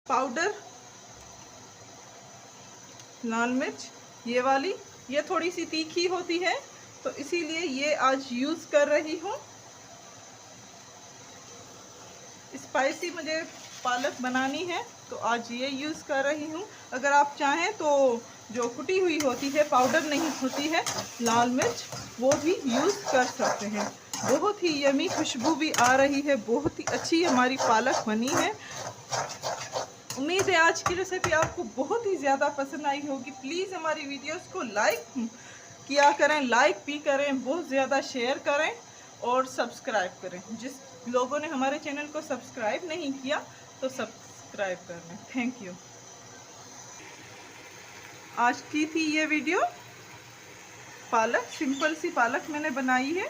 Powder लाल मिर्च, ये वाली, ये थोड़ी सी तीखी होती है तो इसीलिए ये आज यूज़ कर रही हूँ। स्पाइसी मुझे पालक बनानी है तो आज ये यूज़ कर रही हूँ। अगर आप चाहें तो जो कुटी हुई होती है, पाउडर नहीं होती है लाल मिर्च, वो भी यूज़ कर सकते हैं। बहुत ही यमी खुशबू भी आ रही है, बहुत ही अच्छी हमारी पालक बनी है। उम्मीद है आज की रेसिपी आपको बहुत ही ज़्यादा पसंद आई होगी। प्लीज़ हमारी वीडियोस को लाइक किया करें, लाइक भी करें, बहुत ज़्यादा शेयर करें और सब्सक्राइब करें। जिस लोगों ने हमारे चैनल को सब्सक्राइब नहीं किया तो सब्सक्राइब कर लें। Thank you. आज की थी ये वीडियो, पालक, सिंपल सी पालक मैंने बनाई है।